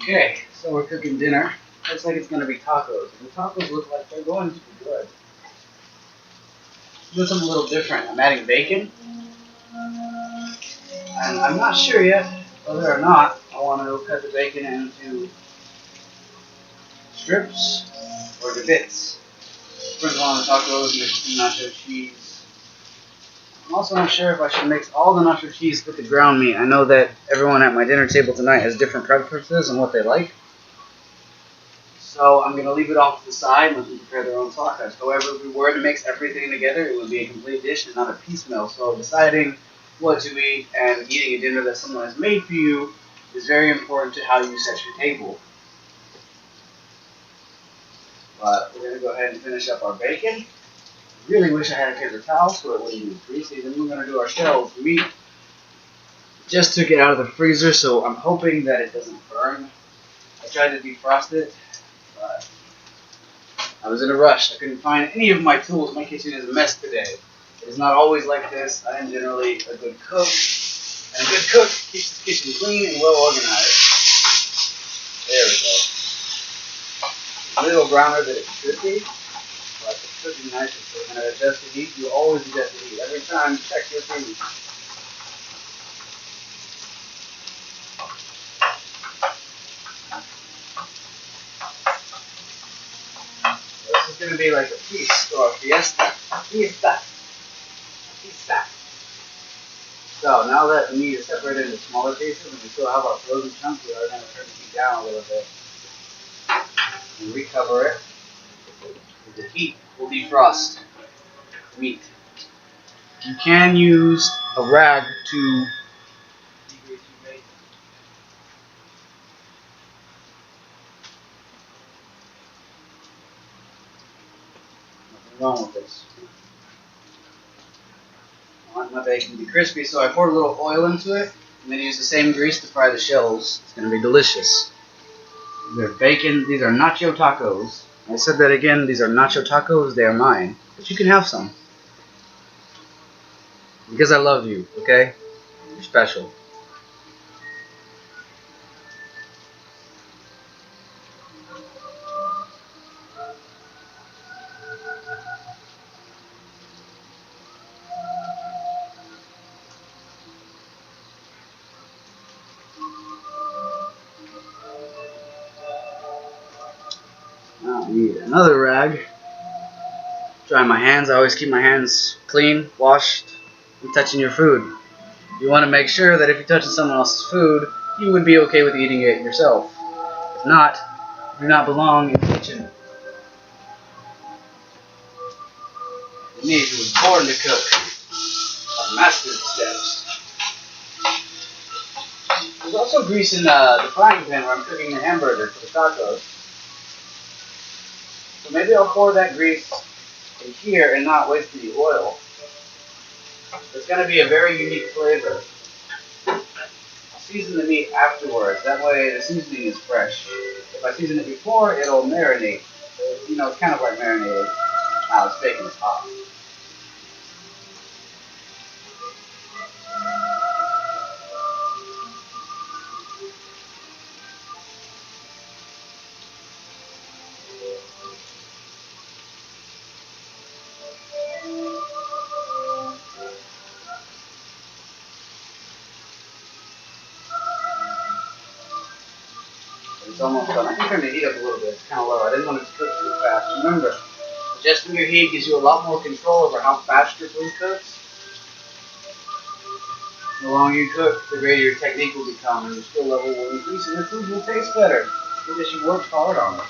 Okay, so we're cooking dinner. Looks like it's going to be tacos. And the tacos look like they're going to be good. Doing something a little different. I'm adding bacon. And I'm not sure yet whether or not I want to cut the bacon into strips or to bits. Sprinkle on the tacos, mix some nacho cheese. I'm also not sure if I should mix all the nacho cheese with the ground meat. I know that everyone at my dinner table tonight has different preferences on what they like. So I'm going to leave it off to the side and let them prepare their own tacos. However, if we were to mix everything together, it would be a complete dish and not a piecemeal. So deciding what to eat and eating a dinner that someone has made for you is very important to how you set your table. But we're going to go ahead and finish up our bacon. I really wish I had a paper towel so it wouldn't be greasy. Then we're going to do our shells. Meat just took it out of the freezer, so I'm hoping that it doesn't burn. I tried to defrost it, but I was in a rush. I couldn't find any of my tools. My kitchen is a mess today. It is not always like this. I am generally a good cook. And a good cook keeps the kitchen clean and well organized. There we go. A little browner than it should be. But it's cooking nice. So when I adjust the heat, you always adjust the heat. Every time, check your food. This is going to be like a feast or a fiesta. Fiesta. So now that the meat is separated into smaller pieces and we still have our frozen chunks, we are going to turn the heat down a little bit and recover it. The heat will defrost the meat. You can use a rag to degrease your bacon. Nothing wrong with this. I want my bacon to be crispy, so I poured a little oil into it and then use the same grease to fry the shells. It's going to be delicious. They're bacon. These are nacho tacos. I said that again. These are nacho tacos. They are mine. But you can have some. Because I love you, okay? You're special. Now I need another rag. Dry my hands. I always keep my hands clean, washed, and touching your food. You want to make sure that if you're touching someone else's food, you would be okay with eating it yourself. If not, you do not belong in the kitchen. Me, who was born to cook, I've mastered the steps. There's also grease in the frying pan where I'm cooking the hamburger for the tacos. So maybe I'll pour that grease in here and not waste the oil. It's going to be a very unique flavor. I'll season the meat afterwards. That way the seasoning is fresh. If I season it before, it'll marinate. So, you know, it's kind of like marinated. Now it's bacon is hot. It's almost done. I can turn the heat up a little bit. It's kind of low. I didn't want it to cook too fast. Remember, adjusting your heat gives you a lot more control over how fast your food cooks. The longer you cook, the greater your technique will become, and your skill level will increase, and your food will taste better because you worked hard on it.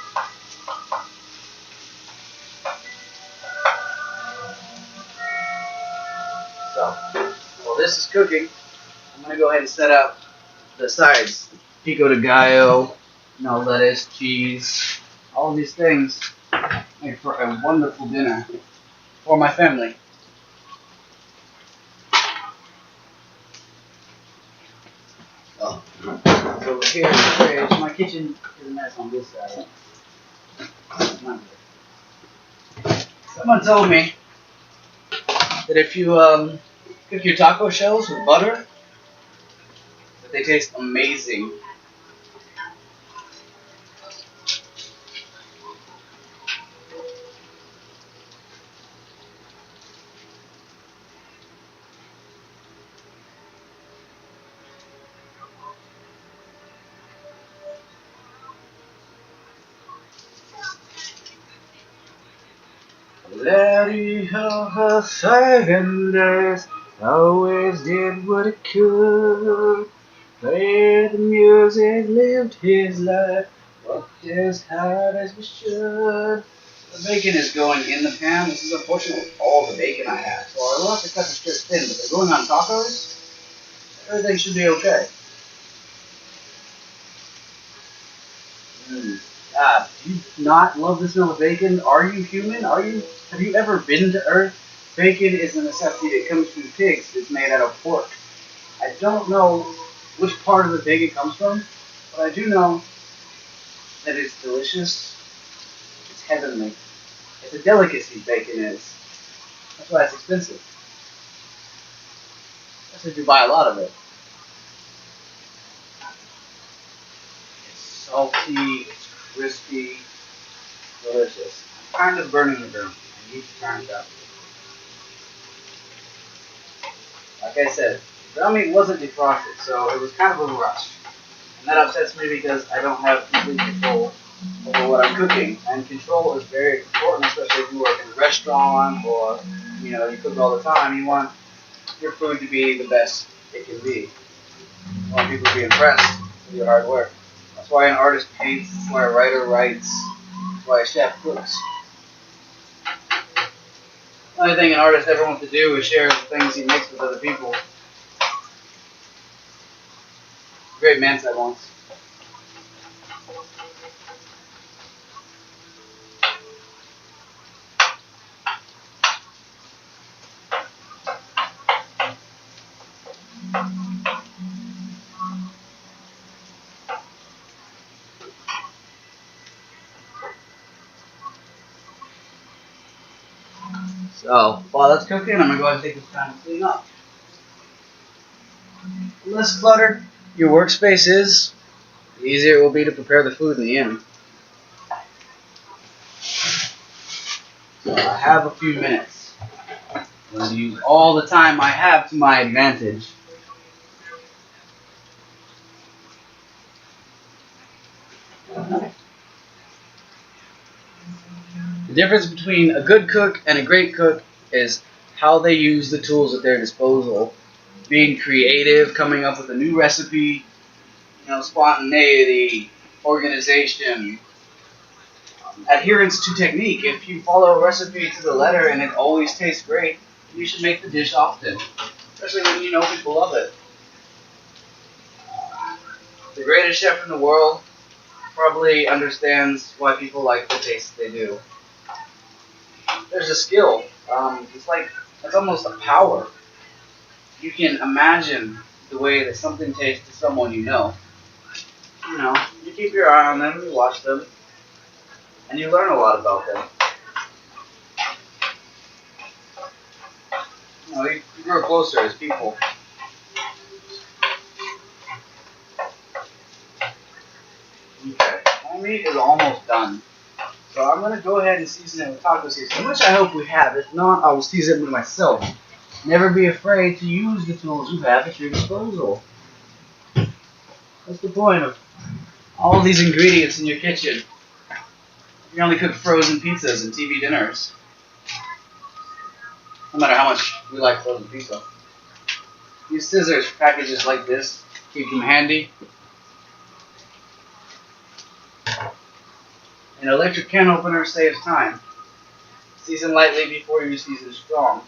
So, while this is cooking, I'm going to go ahead and set up the sides. Pico de gallo, lettuce, cheese, all of these things make for a wonderful dinner for my family. So over here in the fridge, my kitchen is a mess on this side. Someone told me that if you cook your taco shells with butter, that they taste amazing. Lady of her 7 days always did what he could. Played the music, lived his life, worked as hard as we should. The bacon is going in the pan. This is unfortunately all the bacon I have, so I will have to cut the strips thin, but they're going on tacos. Everything should be okay. Do you not love the smell of bacon? Are you human? Have you ever been to Earth? Bacon is a necessity that comes from pigs. It's made out of pork. I don't know which part of the pig it comes from, but I do know that it's delicious. It's heavenly. It's a delicacy, bacon is. That's why it's expensive. That's if you buy a lot of it. It's salty, it's crispy, delicious. I'm kind of burning the ground. I need to turn it up. Like I said, the ground meat wasn't defrosted, so it was kind of a rush. And that upsets me because I don't have complete control over what I'm cooking. And control is very important, especially if you work in a restaurant or you cook all the time. You want your food to be the best it can be. You want people to be impressed with your hard work. That's why an artist paints, that's why a writer writes, that's why a chef cooks. The only thing an artist ever wants to do is share the things he makes with other people. A great man said once. So, while that's cooking, I'm going to go ahead and take this time to clean up. The less cluttered your workspace is, the easier it will be to prepare the food in the end. So I have a few minutes. I'm going to use all the time I have to my advantage. The difference between a good cook and a great cook is how they use the tools at their disposal. Being creative, coming up with a new recipe, spontaneity, organization, adherence to technique. If you follow a recipe to the letter and it always tastes great, you should make the dish often, especially when you know people love it. The greatest chef in the world probably understands why people like the taste they do. There's a skill. It's almost a power. You can imagine the way that something tastes to someone you know. You keep your eye on them, you watch them, and you learn a lot about them. You grow closer as people. Okay, my meat is almost done. So I'm going to go ahead and season it with taco seasoning, which I hope we have. If not, I will season it with myself. Never be afraid to use the tools you have at your disposal. What's the point of all these ingredients in your kitchen? You only cook frozen pizzas and TV dinners. No matter how much we like frozen pizza. Use scissors for packages like this. Keep them handy. An electric can opener saves time. Season lightly before you season strong.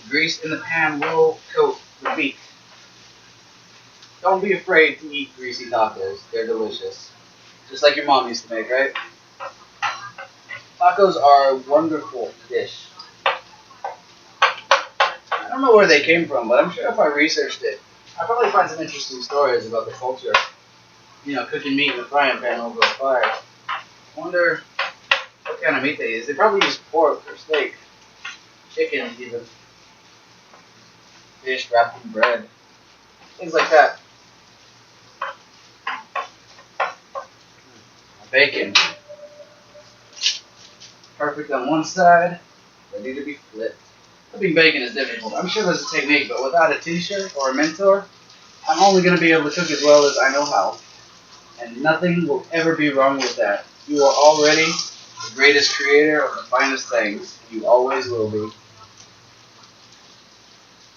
The grease in the pan will coat the meat. Don't be afraid to eat greasy tacos. They're delicious. Just like your mom used to make, right? Tacos are a wonderful dish. I don't know where they came from, but I'm sure if I researched it, I'd probably find some interesting stories about the culture. Cooking meat in a frying pan over a fire. I wonder what kind of meat they use. They probably use pork or steak. Chicken, even. Fish wrapped in bread. Things like that. Bacon. Perfect on one side, ready to be flipped. Flipping bacon is difficult. I'm sure there's a technique, but without a teacher or a mentor, I'm only going to be able to cook as well as I know how. And nothing will ever be wrong with that. You are already the greatest creator of the finest things. You always will be.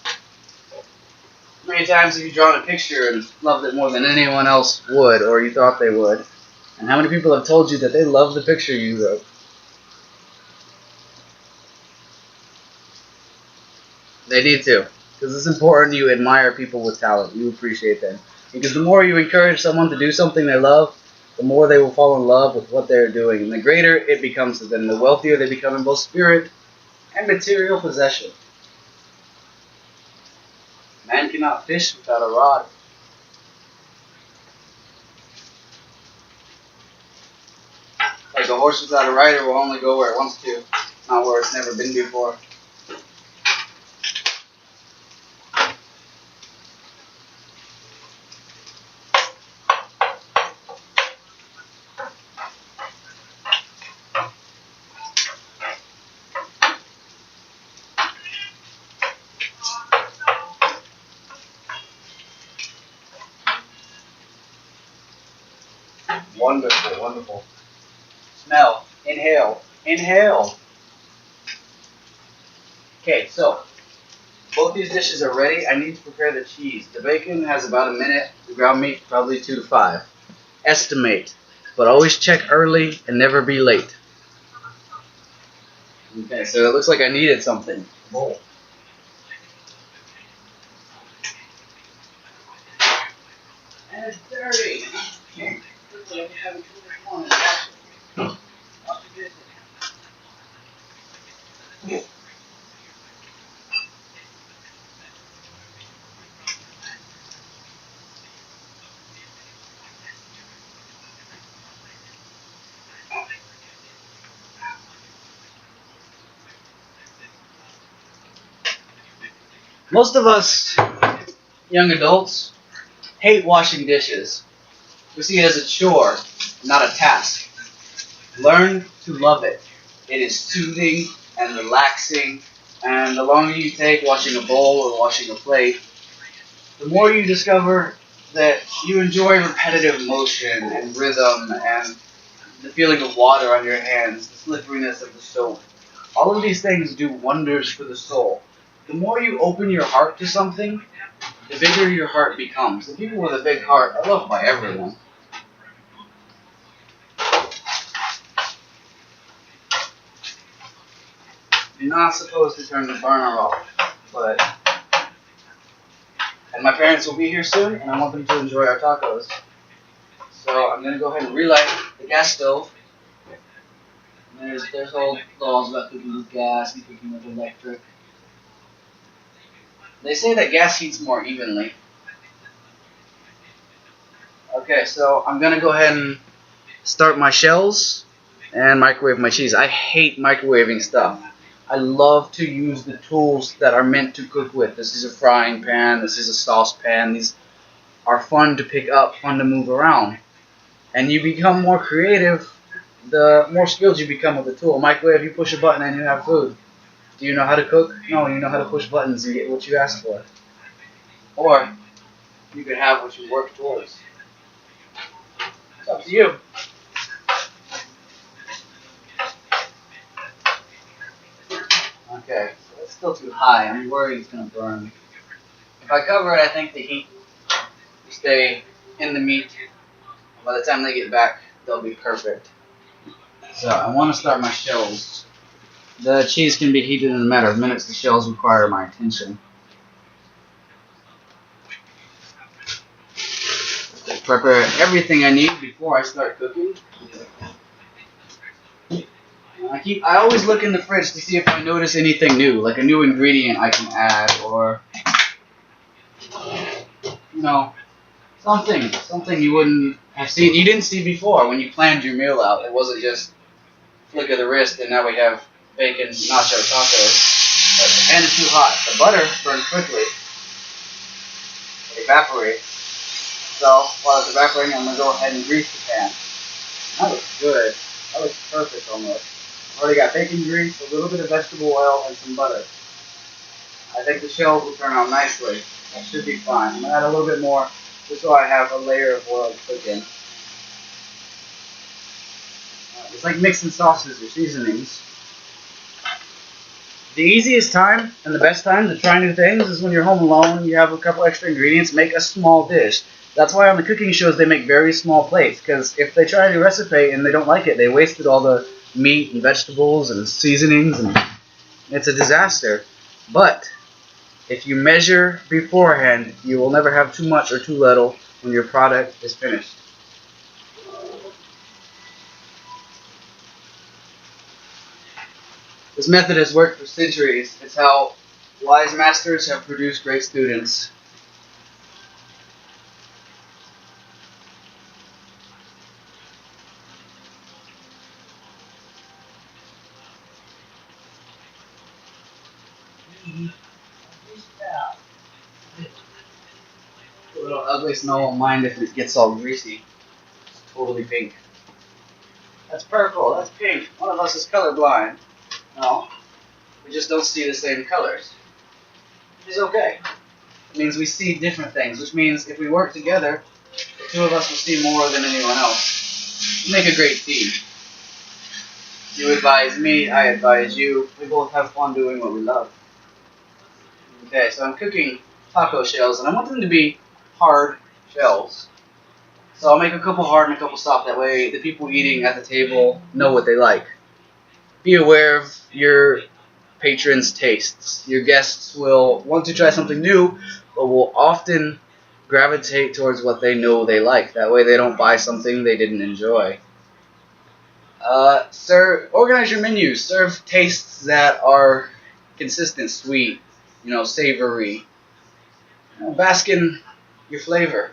How many times have you drawn a picture and loved it more than anyone else would, or you thought they would? And how many people have told you that they love the picture you wrote? They need to. Because it's important you admire people with talent. You appreciate them. Because the more you encourage someone to do something they love, the more they will fall in love with what they're doing. And the greater it becomes to them, the wealthier they become in both spirit and material possession. Man cannot fish without a rod. Like a horse without a rider will only go where it wants to, not where it's never been before. Wonderful, wonderful. Smell. Inhale. Inhale. Okay, so both these dishes are ready. I need to prepare the cheese. The bacon has about a minute. The ground meat, probably 2 to 5. Estimate. But always check early and never be late. Okay, so it looks like I needed something. Bowl. And it's dirty. Looks like you're having too much fun. Watch it. Most of us young adults hate washing dishes. We see it as a chore, not a task. Learn to love it. It is soothing and relaxing, and the longer you take washing a bowl or washing a plate, the more you discover that you enjoy repetitive motion and rhythm and the feeling of water on your hands, the slipperiness of the soap. All of these things do wonders for the soul. The more you open your heart to something, the bigger your heart becomes. The people with a big heart are loved by everyone. You're not supposed to turn the burner off, but and my parents will be here soon, and I want them to enjoy our tacos. So I'm gonna go ahead and relight the gas stove. And there's whole laws about cooking with gas and cooking with electric. They say that gas heats more evenly. Okay, so I'm gonna go ahead and start my shells and microwave my cheese. I hate microwaving stuff. I love to use the tools that are meant to cook with. This is a frying pan, this is a saucepan. These are fun to pick up, fun to move around. And you become more creative the more skilled you become with the tool. Microwave, you push a button and you have food. Do you know how to cook? No, you know how to push buttons and get what you ask for. Or you could have what you work towards. It's up to you. Okay, so it's still too high. I'm worried it's going to burn. If I cover it, I think the heat will stay in the meat. By the time they get back, they'll be perfect. So I want to start my shells. The cheese can be heated in a matter of minutes. The shells require my attention. Prepare everything I need before I start cooking. I always look in the fridge to see if I notice anything new, like a new ingredient I can add, or something you wouldn't have seen, you didn't see before when you planned your meal out. It wasn't just flick of the wrist and now we have bacon nacho tacos. But the pan is too hot. The butter burns quickly. It evaporates. So while it's evaporating, I'm going to go ahead and grease the pan. That looks good. That looks perfect almost. I've already got bacon grease, a little bit of vegetable oil, and some butter. I think the shells will turn out nicely. That should be fine. I'm going to add a little bit more just so I have a layer of oil to cook in. It's like mixing sauces or seasonings. The easiest time and the best time to try new things is when you're home alone, you have a couple extra ingredients, make a small dish. That's why on the cooking shows they make very small plates, because if they try a new recipe and they don't like it, they wasted all the meat and vegetables and seasonings, and it's a disaster. But if you measure beforehand, you will never have too much or too little when your product is finished. This method has worked for centuries. It's how wise masters have produced great students. The little ugly snow won't mind if it gets all greasy. It's totally pink. That's purple, that's pink. One of us is colorblind. No, we just don't see the same colors. Which is okay. It means we see different things, which means if we work together, the two of us will see more than anyone else. We make a great team. You advise me, I advise you. We both have fun doing what we love. Okay, so I'm cooking taco shells, and I want them to be hard shells. So I'll make a couple hard and a couple soft. That way the people eating at the table know what they like. Be aware of your patrons' tastes. Your guests will want to try something new, but will often gravitate towards what they know they like. That way they don't buy something they didn't enjoy. Organize your menus. Serve tastes that are consistent, sweet, savory. Bask in your flavor.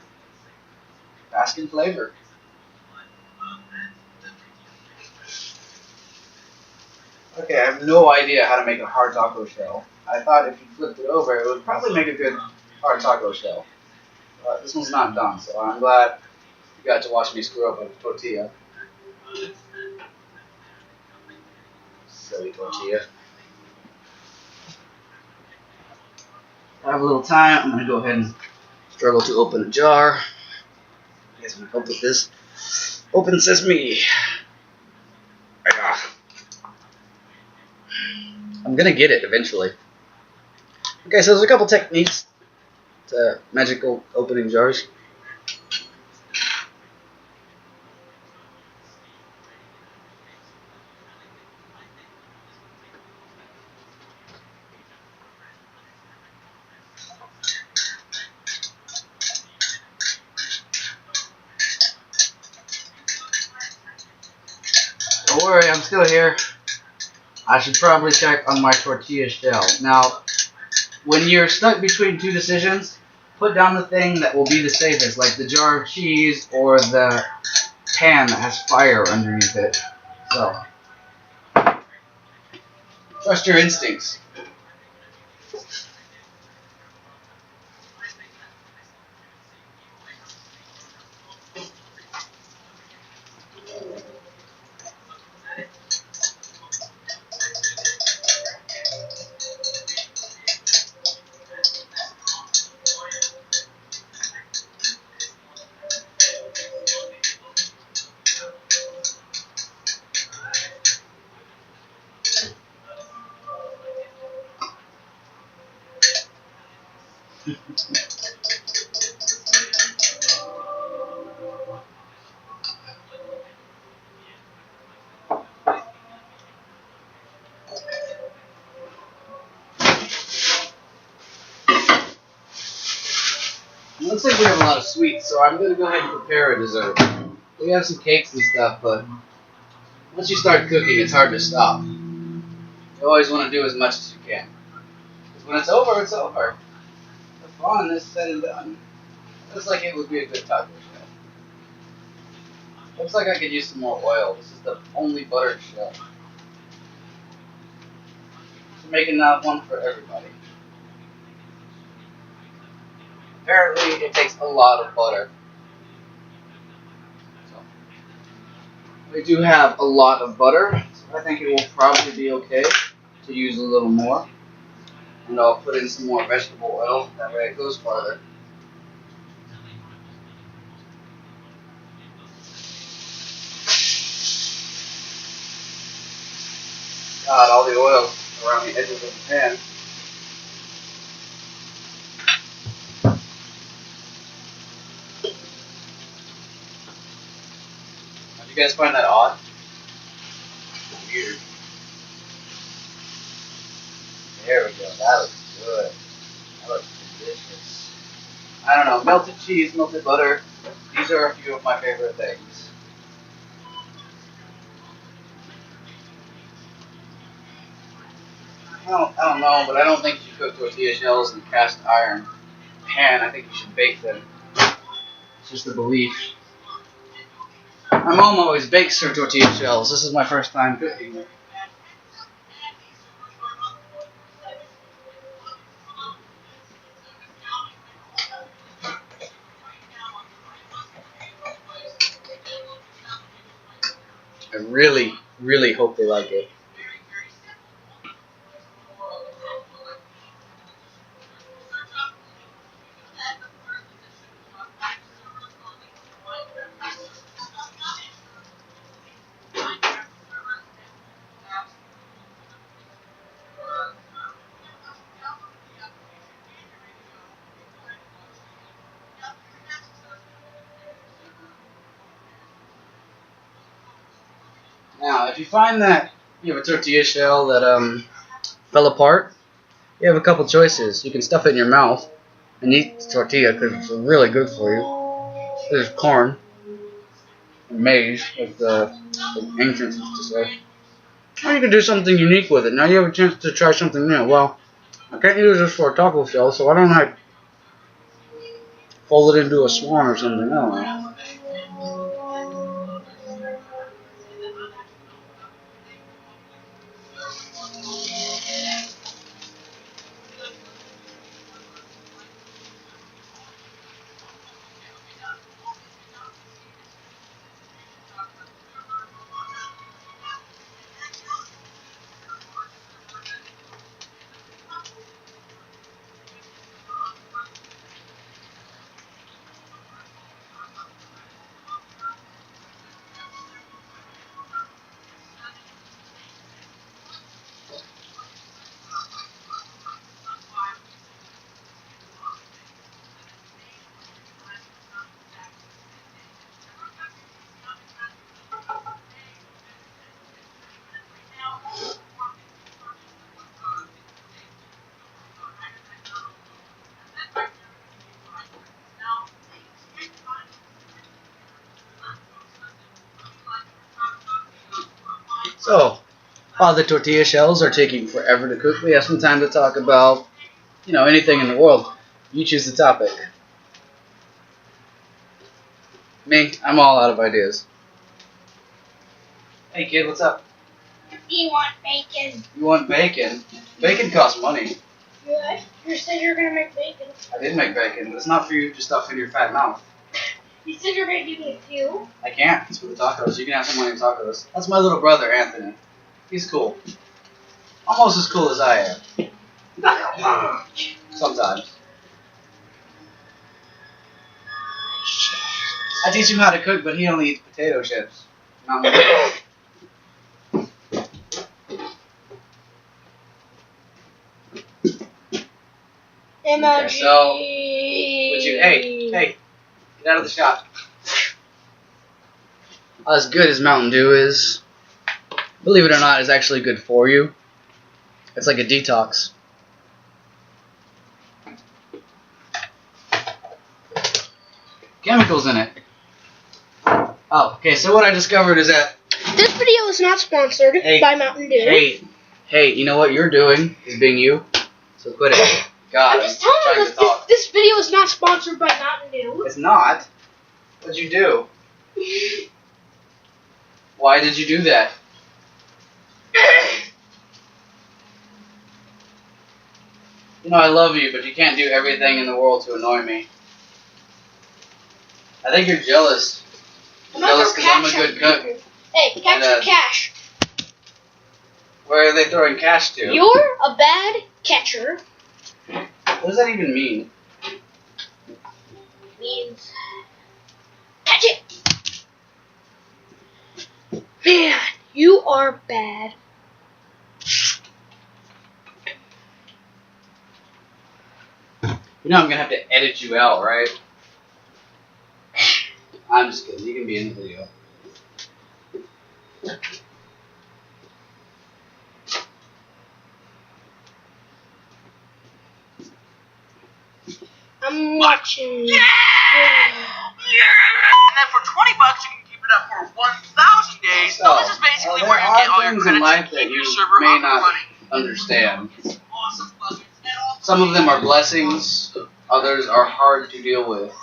Bask in flavor. Okay, I have no idea how to make a hard taco shell. I thought if you flipped it over, it would probably make a good hard taco shell. But this one's not done, so I'm glad you got to watch me screw up a tortilla. Silly tortilla. I have a little time. I'm going to go ahead and struggle to open a jar. You guys want to help with this? Open sesame. I'm going to get it eventually. Okay, so there's a couple techniques to magical opening jars. Don't worry, I'm still here. I should probably check on my tortilla shell. Now, when you're stuck between two decisions, put down the thing that will be the safest, like the jar of cheese or the pan that has fire underneath it. So, trust your instincts. It looks like we have a lot of sweets, so I'm going to go ahead and prepare a dessert. We have some cakes and stuff, but once you start cooking, it's hard to stop. You always want to do as much as you can. Because when it's over, it's over. The fun is said and done. Looks like it would be a good taco shell. Looks like I could use some more oil. This is the only buttered shell. So make enough one for everybody. Apparently, it takes a lot of butter. So, we do have a lot of butter, so I think it will probably be okay to use a little more. And I'll put in some more vegetable oil, that way it goes farther. the oil around the edges of the pan. Did you guys find that odd? Weird. There we go. That looks good. That looks delicious. I don't know. Melted cheese, melted butter. These are a few of my favorite things. I don't know, but I don't think you should cook tortilla shells in a cast iron pan. I think you should bake them. It's just a belief. My mom always bakes her tortilla shells. This is my first time cooking them. I really, really hope they like it. Now, if you find that you have a tortilla shell that fell apart, you have a couple choices. You can stuff it in your mouth and eat the tortilla because it's really good for you. There's corn and maize, as the ancients used to say. Or you can do something unique with it. Now you have a chance to try something new. Well, I can't use this for a taco shell, so I don't know. Fold it into a swan or something. I don't know. So, while the tortilla shells are taking forever to cook, we have some time to talk about, anything in the world. You choose the topic. Me, I'm all out of ideas. Hey kid, what's up? You want bacon? You want bacon? Bacon costs money. Good. You said you were gonna make bacon. I did make bacon, but it's not for you to stuff in your fat mouth. You said you're gonna give me a few. I can't. It's for the tacos. You can have some on your tacos. That's my little brother, Anthony. He's cool. Almost as cool as I am. Sometimes. I teach him how to cook, but he only eats potato chips. Not me. Emoji. Okay, so, hey, get out of the shot. As good as Mountain Dew is, believe it or not, is actually good for you. It's like a detox. Chemicals in it. Oh, okay, so what I discovered is that... This video is not sponsored by Mountain Dew. Hey, you know what you're doing is being you, so quit it. God, I'm just telling you that this video is not sponsored by Mountain Dew. It's not. What'd you do? Why did you do that? I love you, but you can't do everything in the world to annoy me. I think you're jealous. Jealous because I'm a good cook. Hey, capture cash. Where are they throwing cash to? You're a bad catcher. What does that even mean? It means catch it. Man, you are bad. You know I'm gonna have to edit you out, right? I'm just kidding. You can be in the video. I'm watching. Yeah! And then for $20, you can keep it up for 1,000 days. So this is basically where you get all your things credits in life to that keep you your server may up and not running. understand. Awesome plugins and all Some of them are blessings, others are hard to deal with.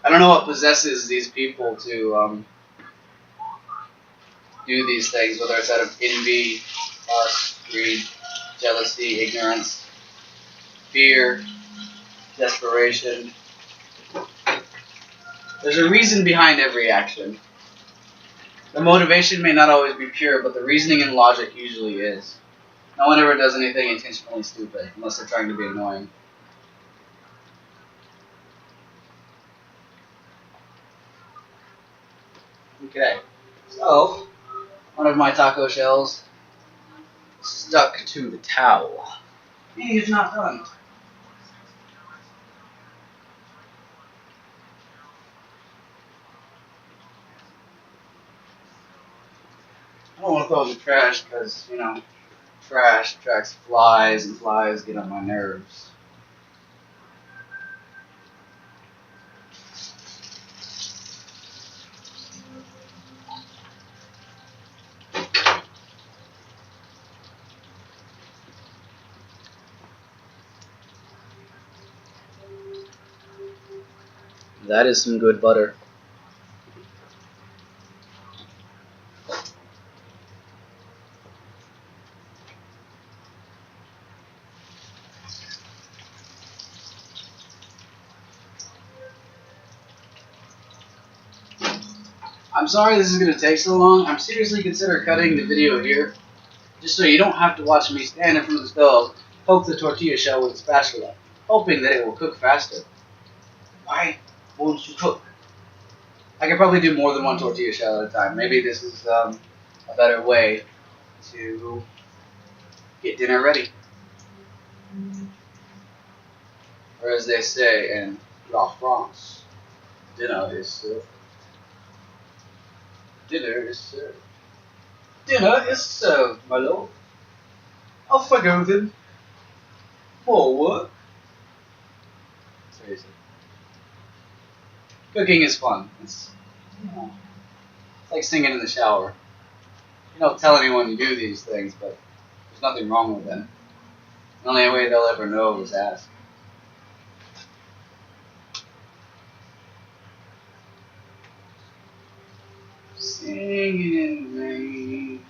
I don't know what possesses these people to do these things, whether it's out of envy, lust, greed, jealousy, ignorance, fear, desperation. There's a reason behind every action. The motivation may not always be pure, but the reasoning and logic usually is. No one ever does anything intentionally stupid, unless they're trying to be annoying. Okay, so, one of my taco shells stuck to the towel. Hey, it's not done. I don't want to throw it in the trash because, you know, trash attracts flies and flies get on my nerves. That is some good butter. I'm sorry this is going to take so long. I'm seriously considering cutting the video here, just so you don't have to watch me stand in front of the stove, poke the tortilla shell with a spatula, hoping that it will cook faster. Why won't you cook? I could probably do more than one tortilla shell at a time. Maybe this is a better way to get dinner ready. Or as they say in La France, dinner is served. Dinner is served. Dinner is served, my lord. Off I go then. More work. Seriously. Cooking is fun. It's, you know, it's like singing in the shower. You don't tell anyone you do these things, but there's nothing wrong with them. The only way they'll ever know is ask. Singing in the rain,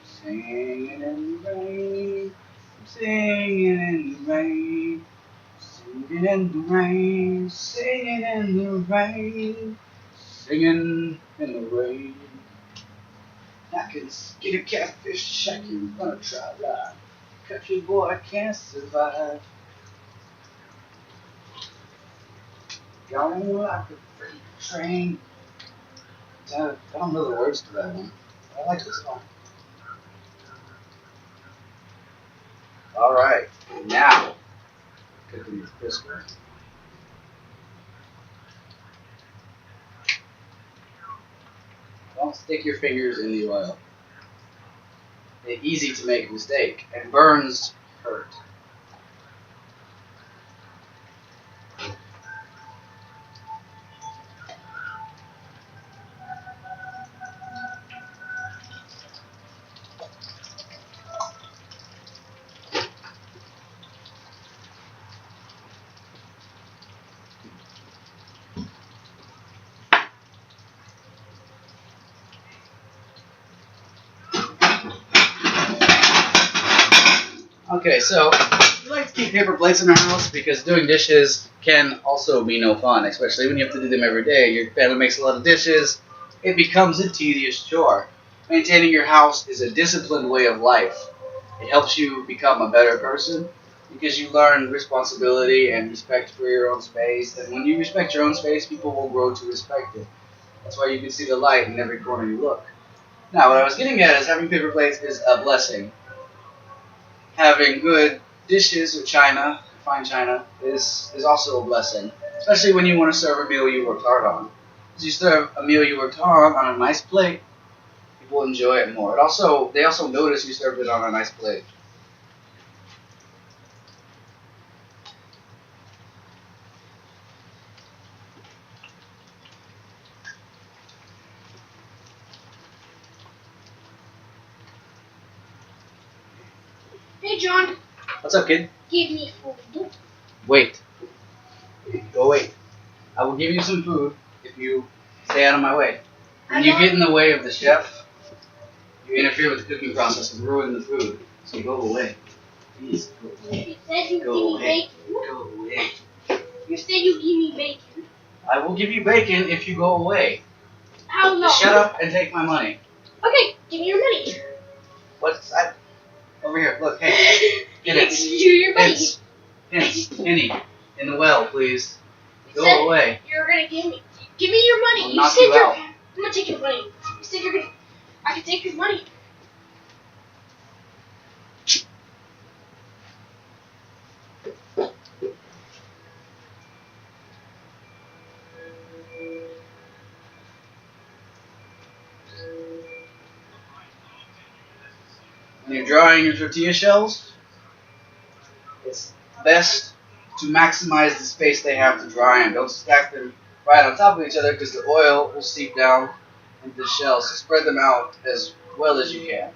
singing in the rain, singing in the rain, singing in the rain, singing in the rain, singing in the rain. I can get a catfish, I can run a try line. Country boy, I can't survive. Going like a freight train. I don't know the words to that one. I like this song. Alright, now, cooking with Crisper. Don't stick your fingers in the oil. It's easy to make a mistake, and burns hurt. Okay, so we like to keep paper plates in our house because doing dishes can also be no fun, especially when you have to do them every day. Your family makes a lot of dishes. It becomes a tedious chore. Maintaining your house is a disciplined way of life. It helps you become a better person because you learn responsibility and respect for your own space. And when you respect your own space, people will grow to respect it. That's why you can see the light in every corner you look. Now, what I was getting at is having paper plates is a blessing. Having good dishes or china fine china is also a blessing, especially when you want to serve a meal you worked hard on. As you serve a meal you worked hard on a nice plate, people enjoy it more. They also notice you served it on a nice plate. Hey, John. What's up, kid? Give me food. Wait. Go wait. I will give you some food if you stay out of my way. When you get in the way of the chef, you interfere with the cooking process and ruin the food. So go away. Please go away. You said you give Go me away. bacon. Go away. You said you give me bacon. I will give you bacon if you go away. How long? Just shut up and take my money. Okay, give me your money. What's that? Over here. Look, hey. Get it. It's your money. Penny. In the well, please. You Go said away. You're gonna give me your money. I'll You knock said you you're. out. I'm gonna take your money. You said you're gonna. I can take your money. When you're drying your tortilla shells, it's best to maximize the space they have to dry in. Don't stack them right on top of each other because the oil will seep down into the shells. So spread them out as well as you can.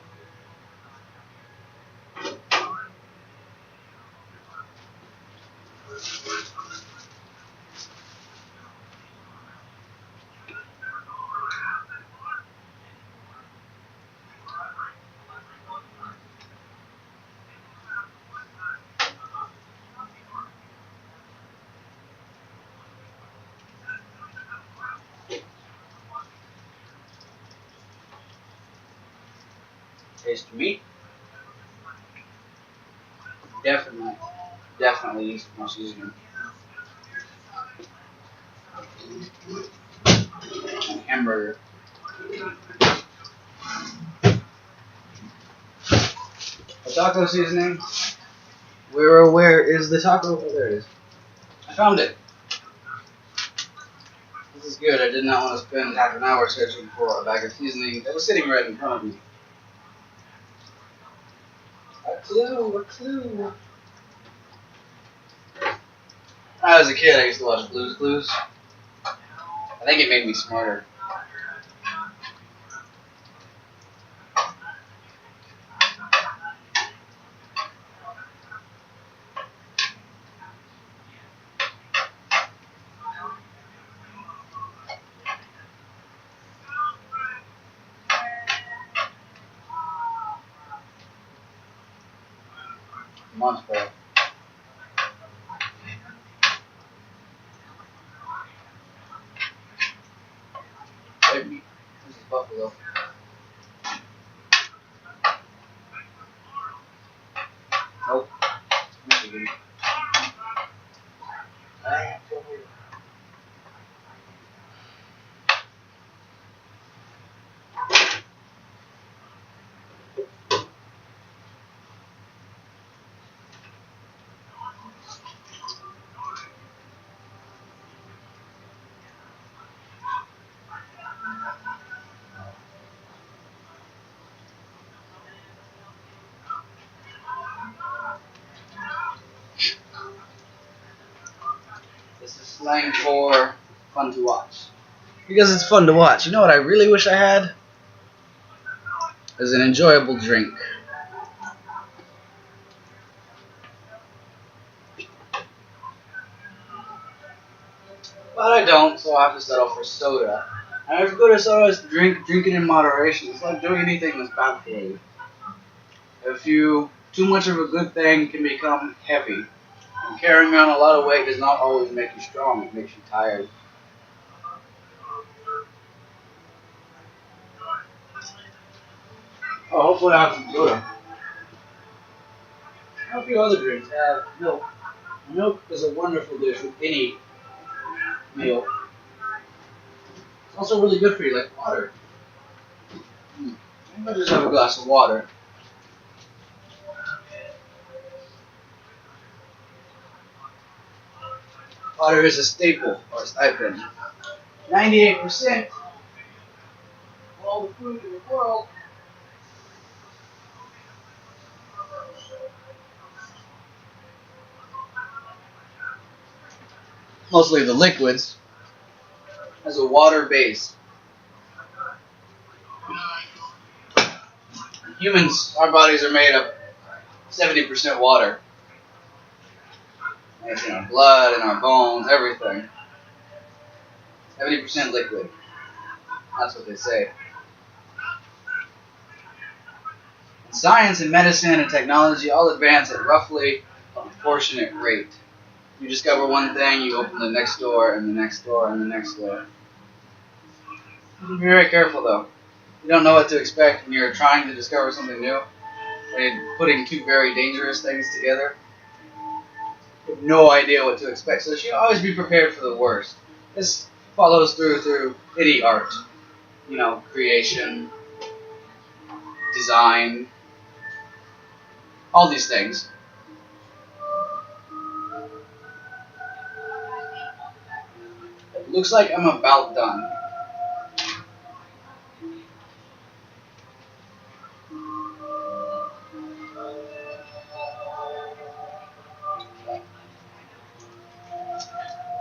Taste your meat. Definitely use some more seasoning. And hamburger. A taco seasoning. Where is the taco? Oh, there it is. I found it. This is good. I did not want to spend half an hour searching for a bag of seasoning that was sitting right in front of me. A clue. When I was a kid, I used to watch Blue's Clues. I think it made me smarter. Months, bro. Red meat. This is buffalo. Nope. Michigan. This is slang for fun to watch. Because it's fun to watch. You know what I really wish I had? Is an enjoyable drink. But I don't, so I have to settle for soda. And as good as soda is to drink it in moderation. It's like doing anything that's bad for you. Too much of a good thing can become heavy. And carrying around a lot of weight does not always make you strong, it makes you tired. Oh, hopefully I have some soda. A few other drinks have milk. Milk is a wonderful dish with any meal. It's also really good for you, like water. I'm gonna just have a glass of water. Water is a staple, or a stipend. 98% of all the food in the world. Mostly the liquids, has a water base. Humans, our bodies are made of 70% water. It's in our blood, in our bones, everything. 70% liquid. That's what they say. And science and medicine and technology all advance at roughly a proportionate rate. You discover one thing, you open the next door, and the next door, and the next door. Be very careful though. You don't know what to expect when you're trying to discover something new. When you're putting two very dangerous things together. You have no idea what to expect. So you should always be prepared for the worst. This follows through any art. You know, creation, design, all these things. It looks like I'm about done.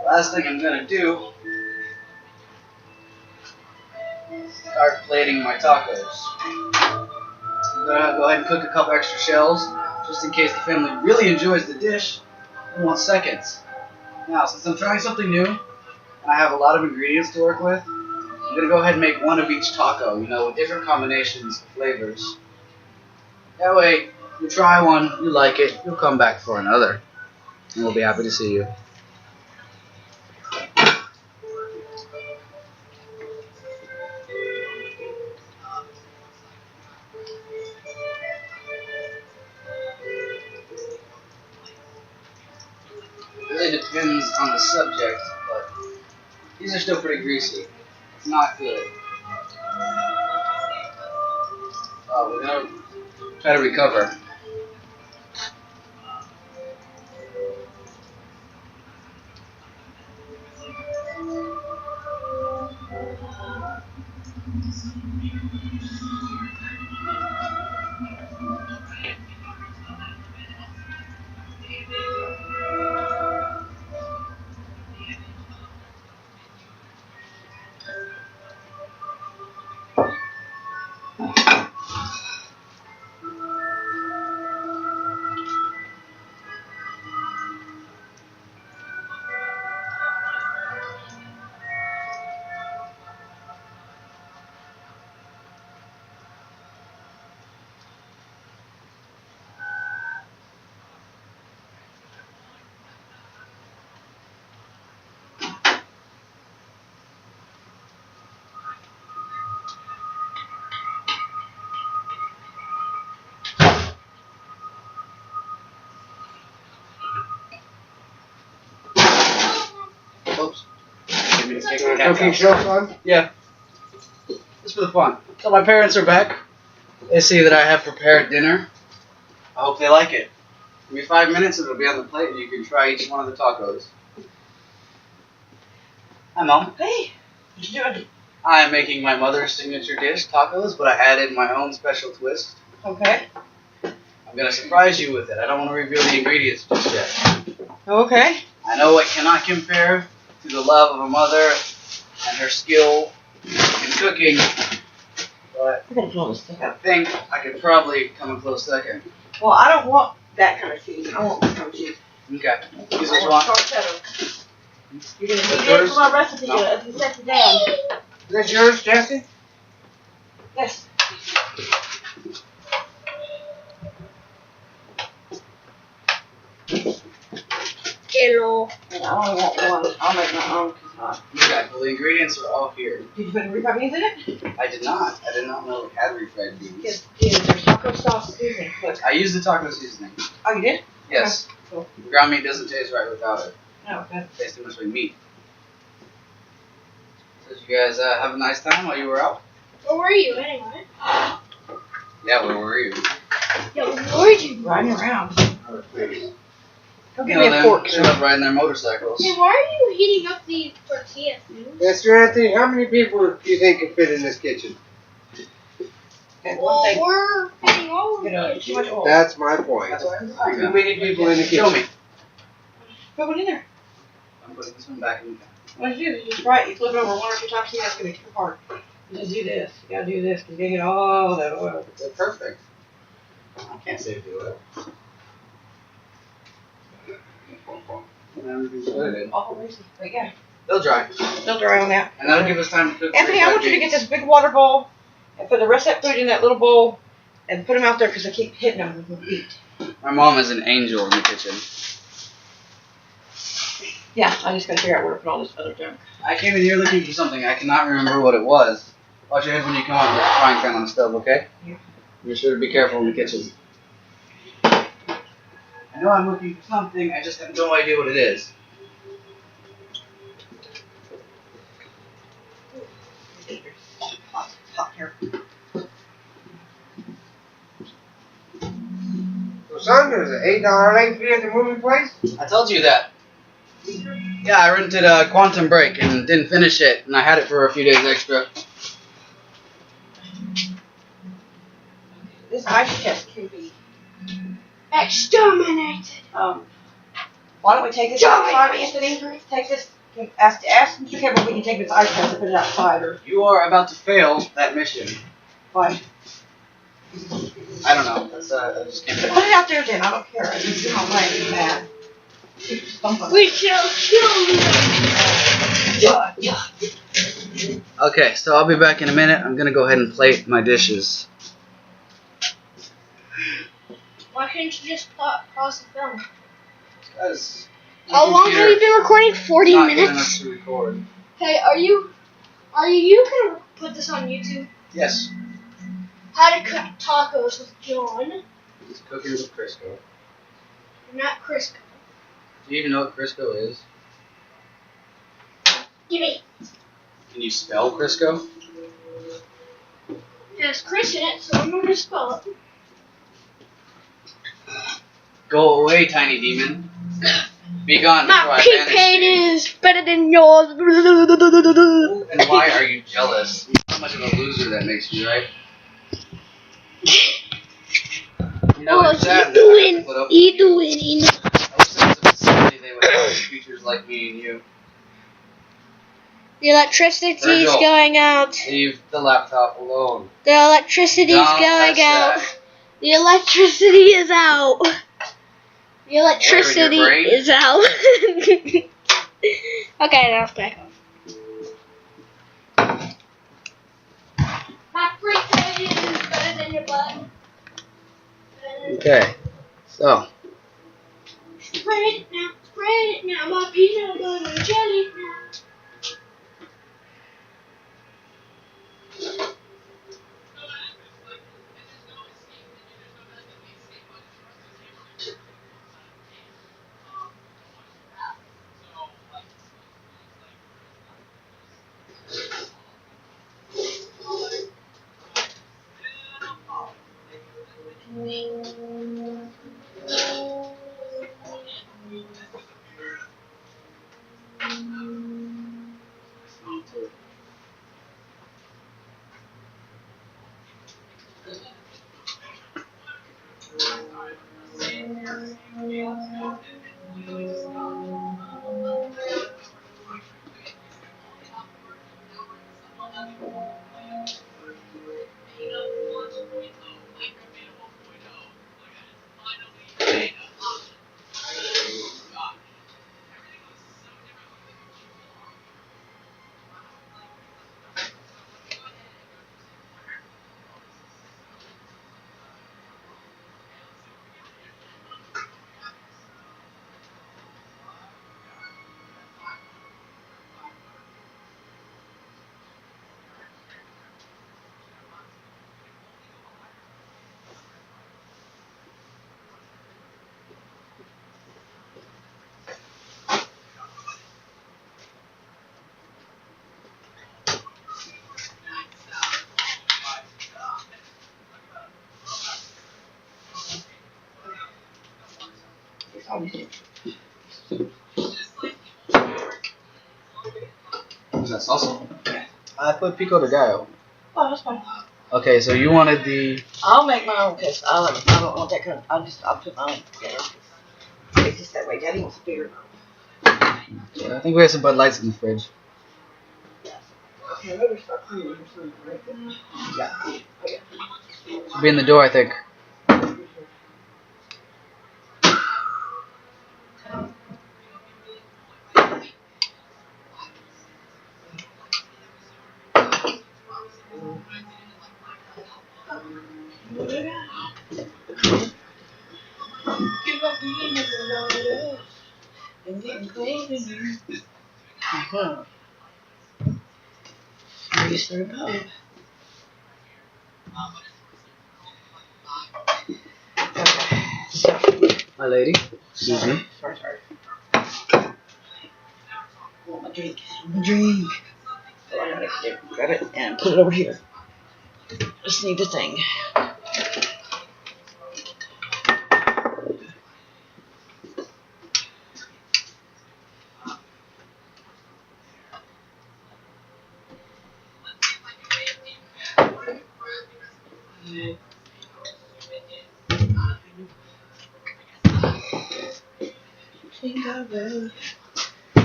Last thing I'm going to do is start plating my tacos. I'm going to go ahead and cook a couple extra shells just in case the family really enjoys the dish and wants seconds. Now, since I'm trying something new and I have a lot of ingredients to work with, I'm going to go ahead and make one of each taco, you know, with different combinations of flavors. That way, you try one, you like it, you'll come back for another. And we'll be happy to see you. It really depends on the subject, but these are still pretty greasy. It's not good. We're going to try to recover. Oops. Cooking show fun? Yeah. Just for the fun. So my parents are back. They see that I have prepared dinner. I hope they like it. Give me 5 minutes and it'll be on the plate and you can try each one of the tacos. Hi, Mom. Hey, what you doing? I am making my mother's signature dish, tacos, but I added my own special twist. Okay. I'm going to surprise you with it. I don't want to reveal the ingredients just yet. Okay. I know it cannot compare to the love of a mother and her skill in cooking, but I gotta pull this stuff I out. think I could probably come a close second. Well, I don't want that kind of cheese. I want this kind of cheese. Okay. Use I which want one? sharp cheddar. You're gonna need yours? it for my recipe. No. If you set it down. Is that yours, Jesse? Yes. Hello. And I only want one. I'll make my own. Okay, well the ingredients are all here. Did you put refried beans in it? I did not. I did not know it had refried beans. Yes. There's taco sauce seasoning. Look. I used the taco seasoning. Oh, you did? Yes. Cool. Ground meat doesn't taste right without it. No, okay. It tastes too much like meat. So did you guys have a nice time while you were out? Where were you anyway? Yeah, where were you? Yeah, where were you? Riding around. Go get me a them fork. showed up riding their motorcycles. Hey, why are you heating up the tortilla? Mr. Anthony, how many people do you think can fit in this kitchen? And one Well, thing, we're feeding all of you know, it. too much oil. That's my point. That's what I'm Too many people in the Show kitchen. me. Put one in there. I'm putting this one back in. What you do is just fry it. You flip it over one or two times. See, that's gonna be too hard. You just do this. You gotta do this because you gotta get all that oil. They're perfect. I can't save the oil. Everything's good. Awful lazy. But yeah, They'll dry. they'll dry on that. And that'll give us time to cook. Anthony, I want you to get this big water bowl and put the rest of that food in that little bowl and put them out there because I keep hitting them with my feet. My mom is an angel in the kitchen. Yeah, I just gotta figure out where to put all this other junk. I came in here looking for something. I cannot remember what it was. Watch your head when you come out with the frying pan on the stove, okay? Yeah. Be sure to be careful in the kitchen. I know I'm looking for something. I just have no idea what it is. Hot here. So, son, there's an $8 late fee at the movie place? I told you that. Yeah, I rented Quantum Break and didn't finish it, and I had it for a few days extra. This ice chest can be. Exterminated. Why don't we take this outside, Anthony? Take this. Ask Mr. Campbell if we can take this ice chest and put it outside, or You are about to fail that mission. why? I don't know. That's I just came Put to it out there then. I don't care. I just do my way. It's bad. We shall kill you. Okay, so I'll be back in a minute. I'm gonna go ahead and plate my dishes. Why couldn't you just pause the film? Because How long have you been recording? 40 not good enough minutes? to record. Hey, are you gonna put this on YouTube? Yes. How to cook tacos with John, It's cooking with Crisco. not Crisco. Do you even know what Crisco is? Give me. Can you spell Crisco? It has Chris in it, so I'm gonna spell it. Go away, tiny demon. Be gone before My I pink banish paint you. is better than yours. And why are you jealous? How much of a loser that makes you, right? You know, Oh, it's sad you that I have to put up with you. winning. I wish there was a facility they would have creatures like me and you. The electricity's Virgil. going out. Leave the laptop alone. The electricity's Don't going touch out. that. The electricity is out. The electricity Where, in your brain? is out. Okay, now it's back on. My freak is better than your butt. Okay, so Spread it now, my peanut butter and jelly now. It's always it. Is that salsa? I put pico de gallo. Oh, that's fine. Okay, so you wanted the. I'll make my own because I don't want that kind of. I'll put my own together. It's just that way. Daddy wants a bigger. Yeah, I think we have some Bud Lights in the fridge. Okay, I better start cleaning or something, right? Yeah. Okay. Should be in the door, I think. My lady. Excuse me. Sorry. I want my drink. My drink. So I gotta grab it and put it over here. Just need the thing.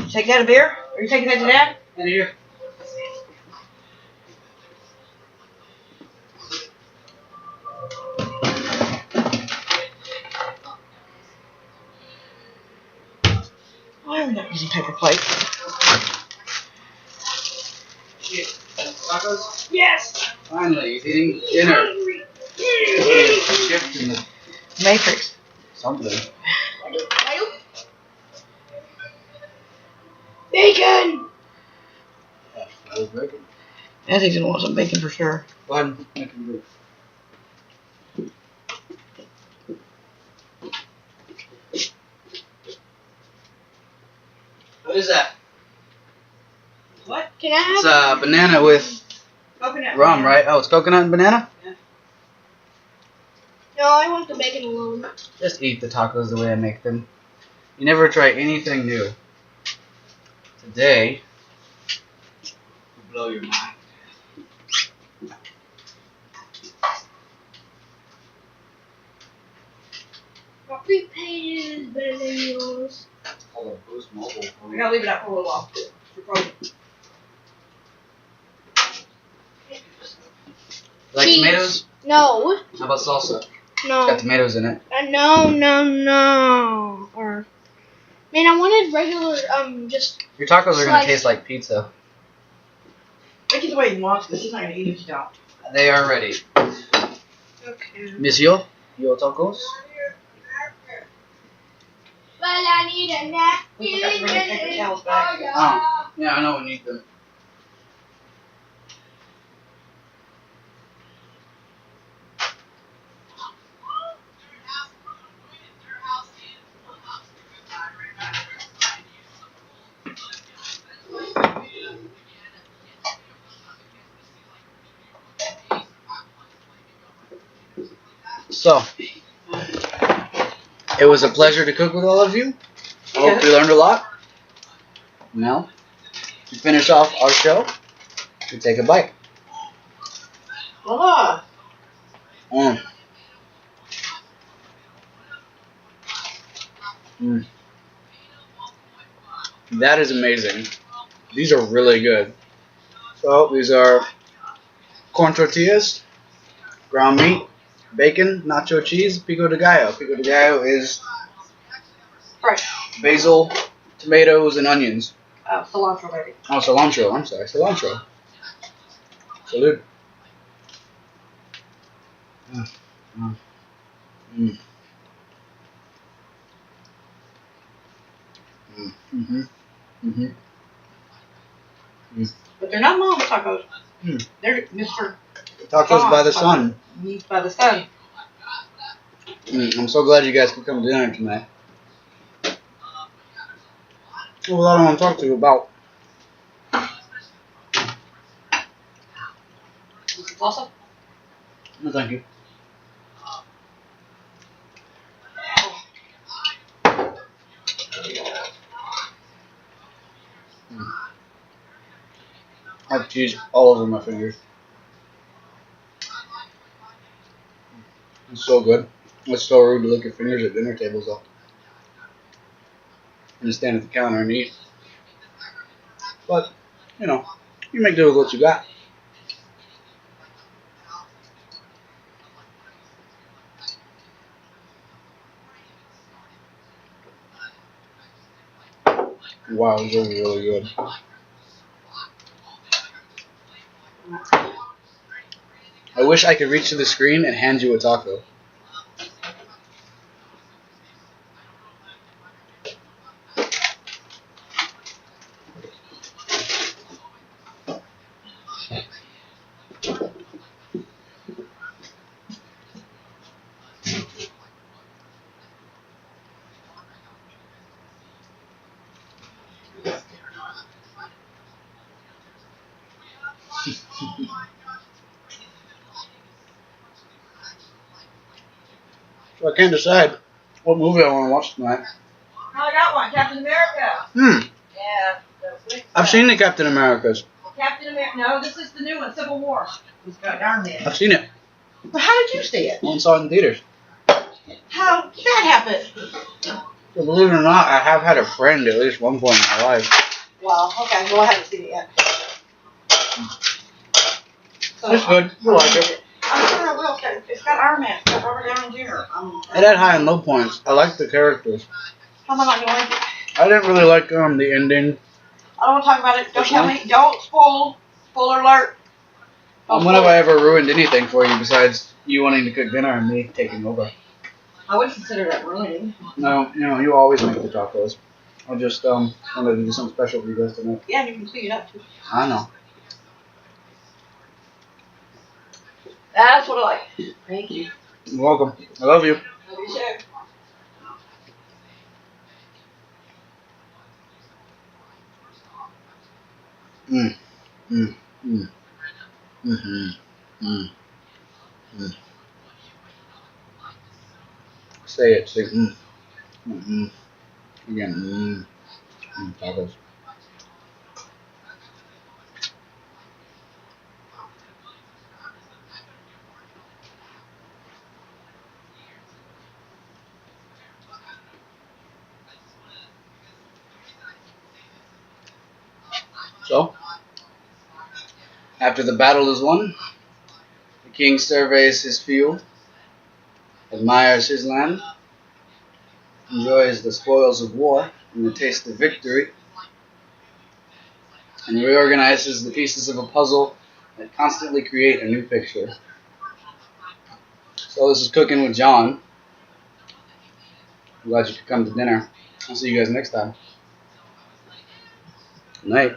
Take that a beer? Are you taking that to Dad? In here. I'm not using paper plates. Tacos? Yes. Finally, he's eating dinner. Shift in the Matrix. something. Bacon. Yeah, that was bacon. I think gonna want some bacon for sure. Go ahead and make him move. What is that? What? Can I It's have? banana with Coconut rum, right? Oh, it's coconut and banana? No, I want the bacon alone. Just eat the tacos the way I make them. You never try anything new. Today, will blow your mind. My prepaid is better than yours. Hold on, Boost Mobile. We gotta leave it out for a little while. For frozen. Like Cheese. tomatoes? No. How about salsa? It's No. got tomatoes in it. No. Or, man, I wanted regular, just. Your tacos are gonna Slice. taste like pizza. Make it the way you want because she's not gonna eat if you don't. They are ready. Okay. Monsieur, your tacos? Well, I need a napkin. We forgot to bring the paper towels back. Oh, yeah, I know we need them. So, it was a pleasure to cook with all of you. I hope you learned a lot. Now, to finish off our show, we take a bite. Voila! Mm. Mm. That is amazing. These are really good. So, these are corn tortillas, ground meat, bacon, nacho cheese, pico de gallo. Pico de gallo is Fresh. basil, tomatoes, and onions. Cilantro, baby. Oh, cilantro. I'm sorry, cilantro. Salud. Mm. Mm. Mm. Mm. Mhm. Mhm. But they're not mama tacos. Hmm. They're Mr. Tacos by the sun. Meat by the sun. I'm so glad you guys could come to dinner tonight. Well, I don't want to talk to you about. Salsa? No, thank you. I have cheese all over my fingers. It's so good. It's so rude to lick your fingers at dinner tables, though. And to stand at the counter and eat. But, you know, you make do with what you got. Wow, it's really, really good. I wish I could reach to the screen and hand you a taco. So I can't decide what movie I want to watch tonight. Oh, I got one, Captain America. Yeah, I've seen the Captain Americas. Captain America. No, this is the new one, Civil War. It's got Iron Man. I've seen it. But how did you see it? I saw it in theaters. How did that happen? So believe it or not, I have had a friend at least one point in my life. Well, okay, well I haven't seen it yet. So, It's good. You like it. I'm sure I will. It's got Iron Man. It's got Robert Downey Jr. It had high and low points. I liked the characters. How am I not going to like it? I didn't really like the ending. I don't want to talk about it. Don't Which tell one? me. Don't spoil. Spoiler alert. Don't When have spoil I it. ever ruined anything for you besides you wanting to cook dinner and me taking over? I would consider that ruining. No, you know, you always make the tacos. I just wanted to do something special for you guys tonight. Yeah, and you can speed it up too. I know. That's what I like. Thank you. You're welcome. I love you. Love you too. Mm. Mm. Mm. Mm-hmm. Mm. Mm. Say it. Say mm. Mm-hmm. Again. Mm. Mm. Tacos. So, after the battle is won, the king surveys his field, admires his land, enjoys the spoils of war and the taste of victory, and reorganizes the pieces of a puzzle that constantly create a new picture. So this is Cooking with John. I'm glad you could come to dinner. I'll see you guys next time. Good night.